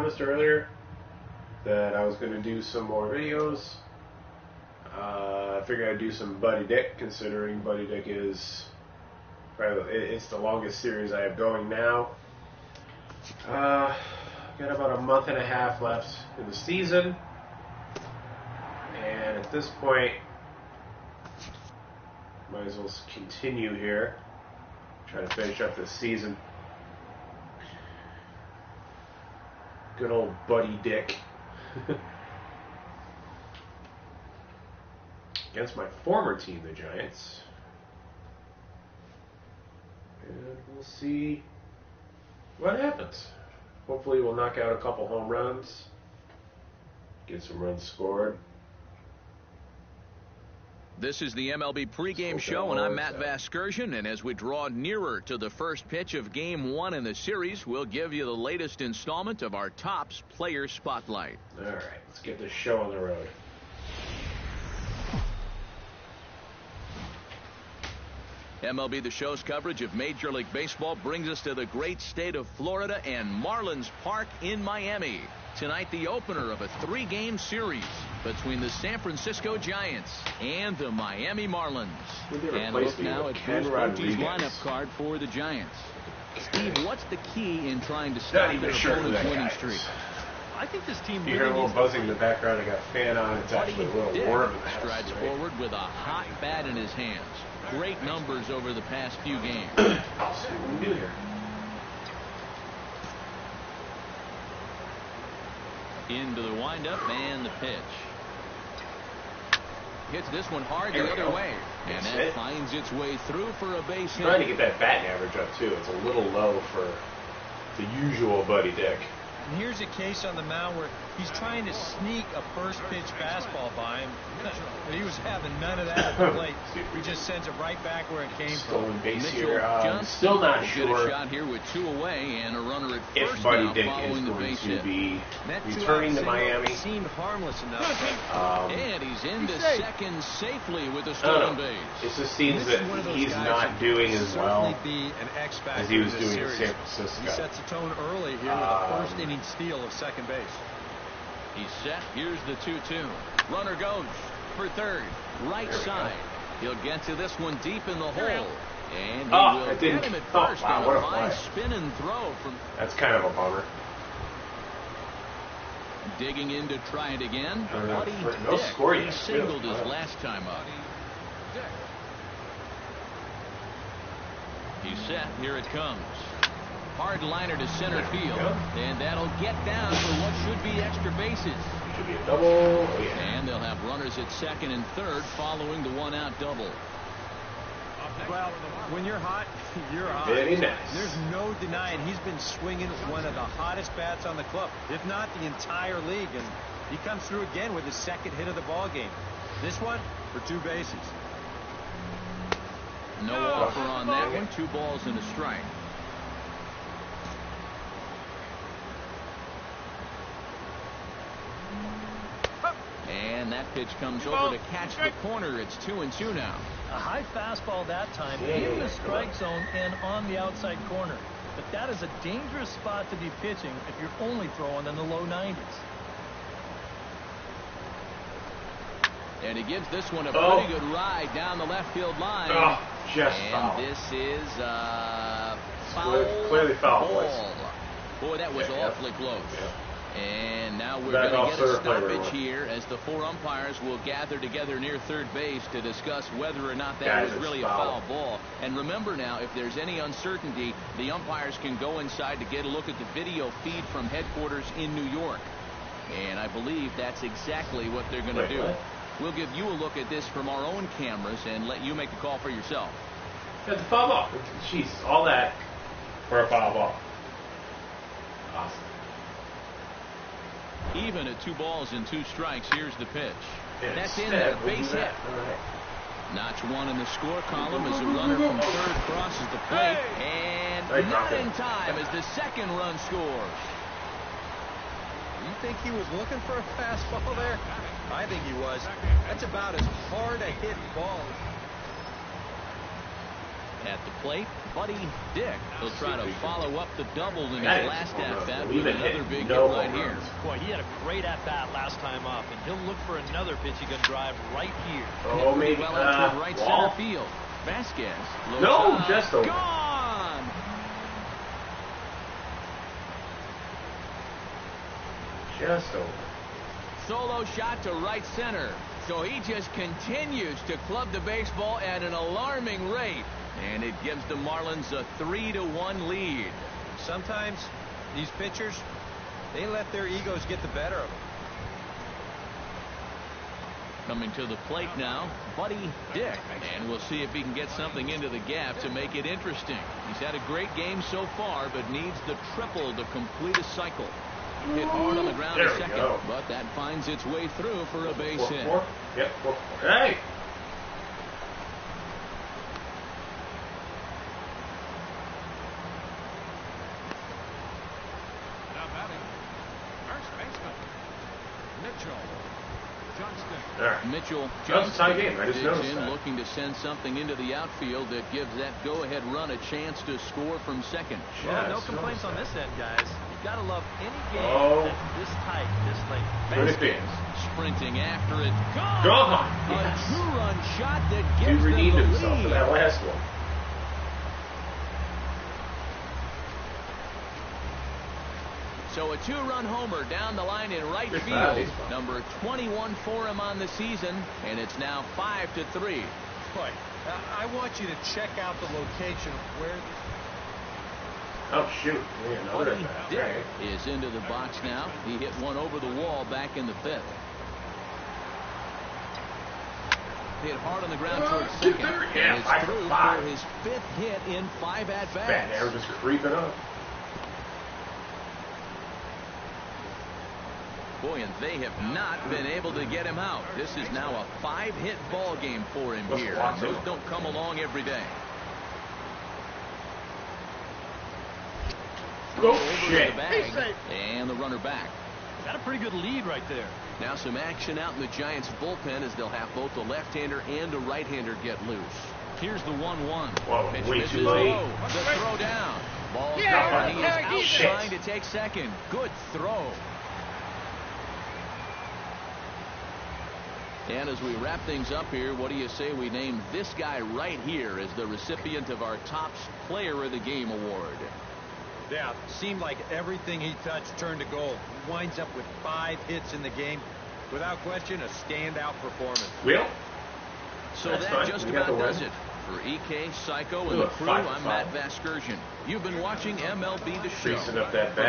promised earlier that I was going to do some more videos. I figured I'd do some Buddy Dick, considering Buddy Dick is probably, it's the longest series I have going now. Got about a month and a half left in the season, and at this point, might as well continue here. Try to finish up this season. Good old Buddy Dick. Against my former team, the Giants. And we'll see what happens. Hopefully we'll knock out a couple home runs. Get some runs scored. This is the MLB pregame show, and I'm Matt Vasgersian. And as we draw nearer to the first pitch of Game 1 in the series, we'll give you the latest installment of our Topps Player Spotlight. All right, let's get this show on the road. MLB The Show's coverage of Major League Baseball brings us to the great state of Florida and Marlins Park in Miami. Tonight, the opener of a 3-game series between the San Francisco Giants and the Miami Marlins. And look now at Bruce Bochy's lineup card for the Giants. Steve, what's the key in trying to stop their opponent's winning streak? I think this team you hear a little buzzing in the background. I got a fan on. It's actually a little warm in the house. Strides forward with a hot bat in his hands. Great numbers over the past few games. I'll see what we do here. Into the windup and the pitch. Hits this one hard the other way. And that finds its way through for a base hit. Trying to get that batting average up, too. It's a little low for the usual Buddy Dick. And here's a case on the mound where he's trying to sneak a first-pitch fastball by him. But he was having none of that at the plate. He just sends it right back where it came from. Stolen base here. Still not sure. Get a shot here with 2 away and a runner at first if Buddy now Dick following is the going base to hit. be returning to Miami. Seemed harmless enough. And he's into second safely with a stolen base. It just seems that he's not doing as well as he was doing in San Francisco. He sets the tone early here with a first-inning steal of second base. He's set. Here's the 2-2. Runner goes for third. Right side. He'll get to this one deep in the hole. And he will get him at first on a fine spin and throw from. That's kind of a bummer. Digging in to try it again. Buddy Dick. He singled his last time up. He's set. Here it comes. Hard liner to center field, and that'll get down for what should be extra bases. Should be a double. And they'll have runners at second and third following the 1-out double. Well, when you're hot, you're hot. Very nice. There's no denying he's been swinging one of the hottest bats on the club, if not the entire league, and he comes through again with his second hit of the ball game. This one for 2 bases. No offer on that one. 2 balls and a strike. And that pitch comes over to catch the corner. It's 2-2 now. A high fastball that time in the strike zone and on the outside corner. But that is a dangerous spot to be pitching if you're only throwing in the low 90s. And he gives this one a pretty good ride down the left field line. Just and foul. This is clearly foul. Boy, that was awfully close. Yeah. And now we're going to get a stoppage here as the 4 umpires will gather together near third base to discuss whether or not that was really a foul ball. And remember now, if there's any uncertainty, the umpires can go inside to get a look at the video feed from headquarters in New York. And I believe that's exactly what they're going to do. We'll give you a look at this from our own cameras and let you make the call for yourself. That's a foul ball. Jeez, all that for a foul ball. Awesome. Even at 2 balls and 2 strikes, here's the pitch. That's in there, base hit. Notch 1 in the score column as a runner from third crosses the plate. And not in time as the second run scores. You think he was looking for a fastball there? I think he was. That's about as hard a hit ball. At the plate, Buddy Dick will try to follow up the double in his last at-bat with another big hit right here. Boy, he had a great at-bat last time up, and he'll look for another pitch he can drive right here. Oh, maybe well out to right center field. Vasquez. No, just over. Gone. Just over. Solo shot to right center. So he just continues to club the baseball at an alarming rate. And it gives the Marlins a 3-1 lead. Sometimes these pitchers, they let their egos get the better of them. Coming to the plate now, Buddy Dick. And we'll see if he can get something into the gap to make it interesting. He's had a great game so far, but needs the triple to complete a cycle. Hit hard on the ground to second, but that finds its way through for a base hit. Yep, 4-4. Hey! Now batting, first baseman, Mitchell Johnston. Mitchell That's a tie game. I just digs noticed in, that. looking to send something into the outfield that gives that go-ahead run a chance to score from second. Well, no complaints on this end, guys. You gotta love any game that's this tight, this late. Vasquez sprinting after it. Gone. A two-run shot that He gives them redeemed the himself lead. for that last one. So a two-run homer down the line in right field. Number 21 for him on the season, and it's now 5-3. Boy, I want you to check out the location of where this... Oh, shoot. Buddy Dick is into the box now. He hit one over the wall back in the fifth. Hit hard on the ground towards second. Yeah, and it's through for his fifth hit in 5 at-bats. Bad air just creeping up. Boy, and they have not been able to get him out. This is now a 5-hit ball game for him here. Those don't come along every day. Go over to the bag, and the runner back. Got a pretty good lead right there. Now some action out in the Giants bullpen as they'll have both a left-hander and a right-hander get loose. Here's the 1-1. Whoa, Pitch way misses too late. low. The throw down. Ball's down. He is out trying to take second. Good throw. And as we wrap things up here, what do you say we name this guy right here as the recipient of our top player of the game award? Yeah, seemed like everything he touched turned to gold. He winds up with 5 hits in the game. Without question, a standout performance. Well, so that just about does it. For EK, Psycho, and the crew, I'm Matt Vasgersian. You've been watching MLB The Show. For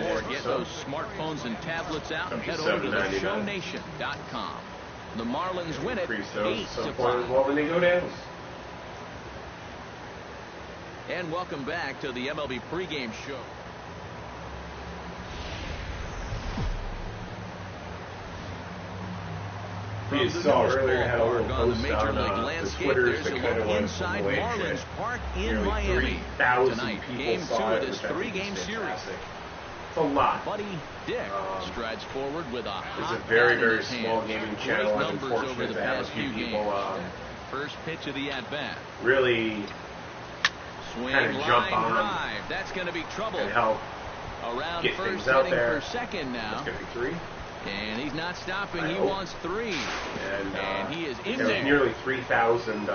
more, get those smartphones and tablets out and head over to theshownation.com. The Marlins win it 8-5. When they go down. And welcome back to the MLB pregame show. We saw earlier had a little on the post Major on League landscape. Twitters There's that a kind of look went inside from Marlins Park in Miami. 3,000 Tonight, people game 2 saw of it, this which I think 3-game is series. fantastic. It's a lot. Buddy Dick strides forward with a It's hot a very, bat in very his small hand. gaming Great channel. I'm numbers over fortunate the to have a past few few people games. First pitch of the at-bat. really Swing, kind of jump line on drive. That's going to be trouble. and help Around get first, things out hitting there. for second now. It's going to be 3. And he's not stopping. I He hope. wants 3. And he is in there was there. nearly 3,000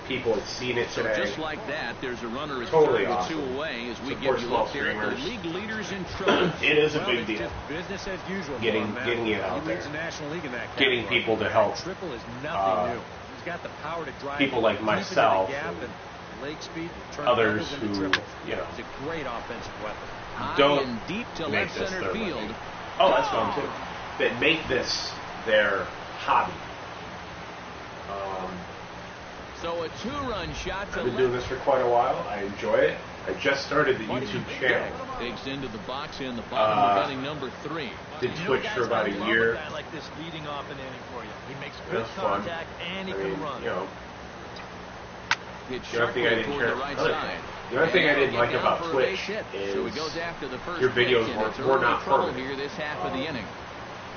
people had seen it So today. just like that, there's a runner at Totally third with awesome. 2 away as we Support give you a small look here at the streamers. league leaders in trouble. It is a Well, big it's deal. just business as usual. Getting- for him, Matt. getting it out He leads there. the National League in that Getting category. people to help Triple is nothing new. He's got the power to drive people like deep into the myself gap and and leg speed, turn others doubles into who, triples. you know, It's a great offensive weapon. High don't and deep to make left this center their field. living. Oh, that's fun too. That make this their hobby. So a 2-run shot to I've been doing left. this for quite a while. I enjoy it. I just started the YouTube channel. Digs into the box in the bottom of inning number 3. Did Twitch for about a year. Like this leading off an inning for you. He makes It good was fun. contact and he I can mean, run. you know, Hit the only thing I sharply didn't toward care. the right side. The only thing I didn't And like down about for a Twitch base hit. is So he goes after the first your videos pitch, and it's were early not trouble permanent. here this half of the inning.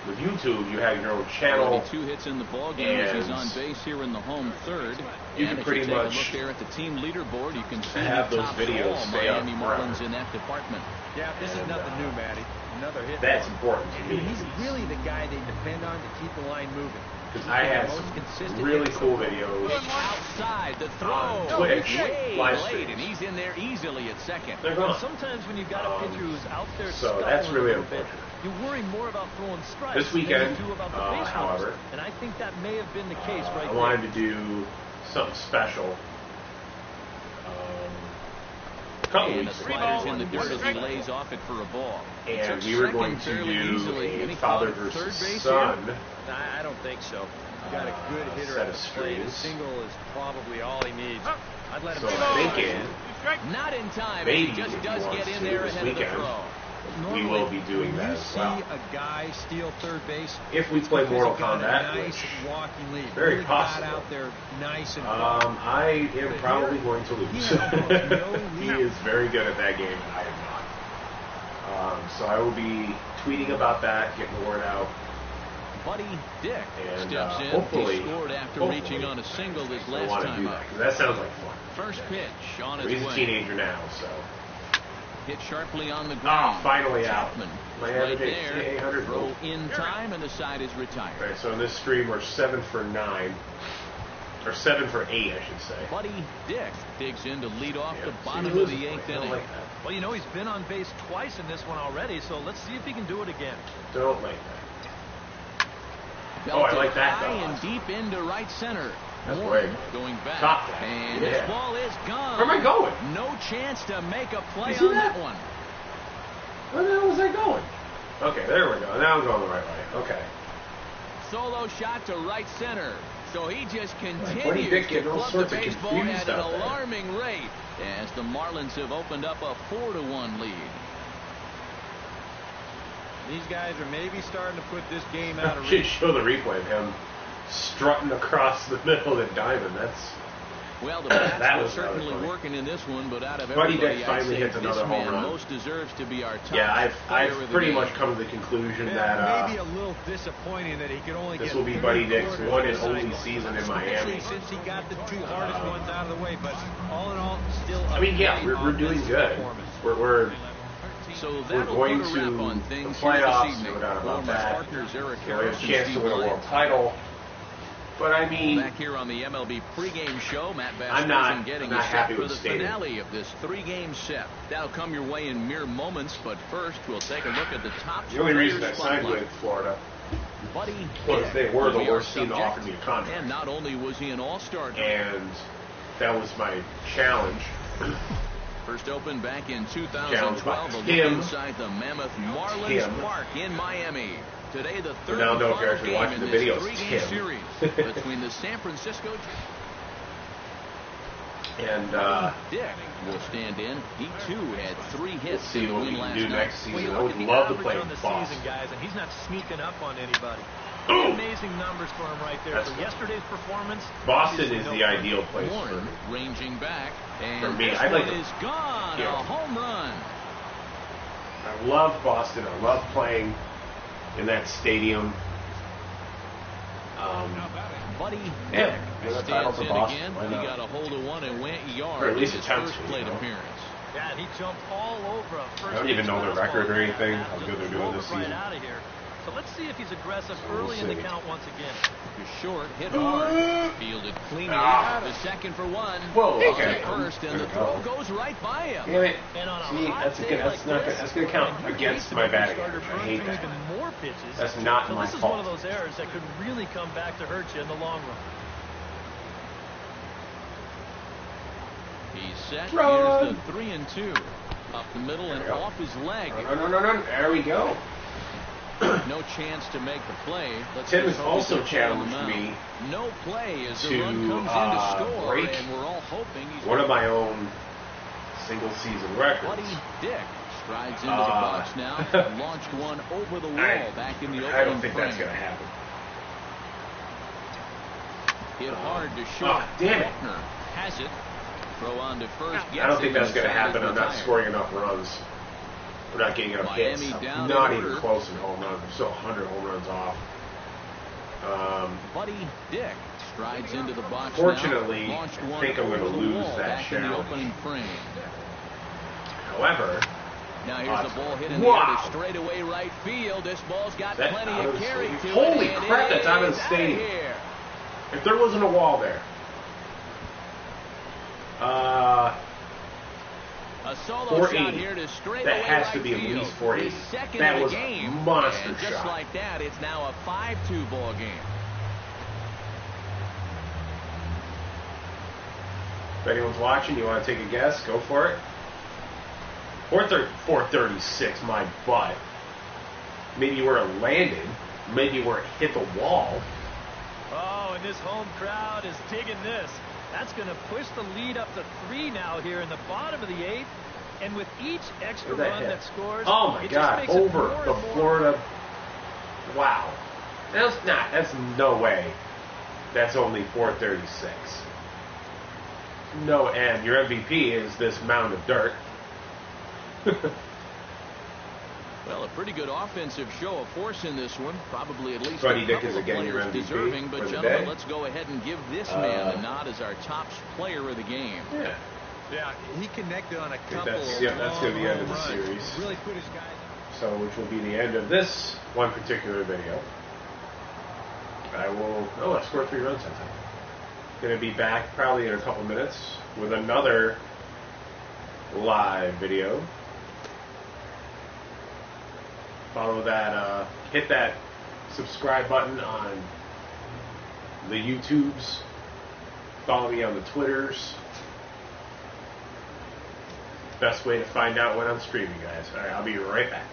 With YouTube, you have your own channel. 2 hits in the ball game as he's on base here in the home third. You can pretty much look there at the team leaderboard. You can see have those videos stay up Miami Marlins in that department. Yeah, this is nothing new, Matty. Another hit. That's important to me. He's really the guy they depend on to keep the line moving. Because I have some really cool videos outside the throw on Twitch live late, streams. and he's in there easily at second. They're gone. Sometimes when you've got a pitcher who's out there, so that's really a bit, unfortunate. you worry more about throwing strikes This weekend, than you do about the base however, runners. And I think that may have been the case right I there. wanted to do something special. A couple And weeks the ago. slider's in the dirt as he lays off it for a ball. And we were going to do a father versus son. I don't think so. You've got a good hitter set at of the plate. A strings. single is probably all he needs. I'd let him So go. I'm thinking, Not in time. maybe He just if he does wants get in to there this ahead of the weekend, throw. we will be doing that as well. You see a guy steal third base. If we play Mortal Kombat, Nice which walking lead. very really possible. Got out there nice and I am probably going to lose. He is very good at that game, and I am not. So I will be tweeting about that, getting the word out. Buddy Dick And, steps in. hopefully- He scored after reaching on a single this I last want to do time that up. because that sounds like fun. First pitch on its He's a way. teenager now, so. Hit sharply on the ground. Finally out. Chapman My right average there. 800. Throw in time, and the side is retired. Okay, so in this stream we're 7 for 9, or 7 for 8, I should say. Buddy Dick digs in to lead off the See, bottom he of loses the one. 8th I don't inning. like that. Well, you know, he's been on base twice in this one already, so let's see if he can do it again. Don't like that. Belted I like that, high though. and deep into right center. That's Warren way going back, Top that. and Yeah. this ball is gone. Where am I going? No chance to make a play You see on that that? one. Where the hell was I going? Okay, there we go. Now I'm going the right way. Okay. Solo shot to right center. So he just Buddy continues Dick to getting all club the sorts of baseball confused at an out there. alarming rate as the Marlins have opened up a 4-1 lead. These guys are maybe starting to put this game out of Should reach. show the replay of him strutting across the middle of the diamond. That's Well, the bats That were was rather certainly funny. working in this one, but out of Buddy everybody, Dick I'd finally say hits this another home man run. most deserves to be our top yeah. I've player of the pretty game. much come to the conclusion Yeah, that maybe a little disappointing that he could only this get will be 30 Buddy Dick's quarters one and of the only cycle. season in Miami. Especially since he got the two hardest ones out of the way, but all in all, still. I mean, yeah, great we're doing offensive good. performance. We're So we're that'll going put a wrap to on the things playoffs, here this evening. no doubt about For my that. partners Eric we have a Harris and chance to Steve win a Blythe. world title. But I mean, Back here on the MLB pregame show, Matt I'm not- Vasgersian getting I'm not us set happy for with the Stadium. finale of this 3-game set. That'll come your way in mere moments, but first we'll take a look at the top the only reason I players signed spotlight. with Florida Buddy was Dick they were the will be our worst team to subject. offer me a contract. And not only was he an all-star, And that was my challenge. first opened back in Challenge 2012, by a look him. inside the Mammoth Marlins Him. Park in Miami. Today, the third now and know if you're final actually game watching in the this video, it's 3-game Tim. series between the San Francisco And Dick will stand in. He too had 3 we'll hits see in the what we win can last do night. next Well, season. you I look would at the love to average play on the Boston. season, guys, and he's not sneaking up on anybody. Boom! Amazing numbers for him right there. That's For good. yesterday's performance, Boston obviously is no the question. ideal place for Warren me. ranging back, and For me, this I'd like one to- is gone. Yeah. A home run. I love Boston. I love playing in that stadium. Buddy Yeah, Dick win a title stands for in Boston. again. Why He not? got a hold of one and went yard Or at in least his attempts first to, plate you know. appearance. Yeah, and he jumped all over a first. I don't even know their record or anything, how good they're doing this Right season. out of here. So let's see if he's aggressive We'll early in the see. count once again. To short, hit hard, fielded cleanly. Ah. The second for one. Whoa, On okay. to first, and There the we throw go. goes right by him. Damn it. And on a See, hot that's day good. That's like not this, good. That's going to count and you against hate my to make batting your starter average. I burn hate through that. even more pitches. That's not so my this is fault. one of those errors that could really come back to hurt you in the long run. He's set. Run. Here's the 3-2. Up the middle and There we go. off his leg. No. There we go. No chance to make the play. Let's Tim just has hope also he can pull him challenged out. me No play as the to, run comes in to score, break and we're all hoping he's one of my own single-season records. Buddy Dick strides into the box now. Launched one over the wall back in the opening I don't think that's frame. going to happen. Hit hard to short. Oh, damn it. Buckner has it. Throw on to first. I don't think that's going to happen. I'm not retired. scoring enough runs. We're not getting enough hits. I'm not even close in home runs. We're still 100 home runs off. Buddy Dick strides into the box. Fortunately, I think I'm going to lose that challenge. However, now here's the ball hit in the air to straightaway right field. This ball's got plenty of carry to it. Holy crap, that's out of the stadium. If there wasn't a wall there. A solo shot here to straightaway that has right to be at field. least 480. That was a monster shot. Just like that, it's now a 5-2 ball game. If anyone's watching, you want to take a guess, go for it. 436, my butt. Maybe where it landed. Maybe where it hit the wall. Oh, and this home crowd is digging this. That's going to push the lead up to 3 now here in the bottom of the 8th. And with each extra run that scores, oh my God, over the Florida. Wow. That's no way. That's only 436. No, and your MVP is this mound of dirt. Well, a pretty good offensive show of force in this one. Probably at least Buddy a Dick couple is of again your players MVP deserving. But for the gentlemen, day. let's go ahead and give this man the nod as our top player of the game. Yeah. Yeah, he connected on a couple. That's going to be the end of the series. Really put his guys. So, which will be the end of this one particular video. I will. Oh, I scored 3 runs. I think. Going to be back probably in a couple minutes with another live video. Follow that, hit that subscribe button on the YouTubes. Follow me on the Twitters. Best way to find out when I'm streaming, guys. All right, I'll be right back.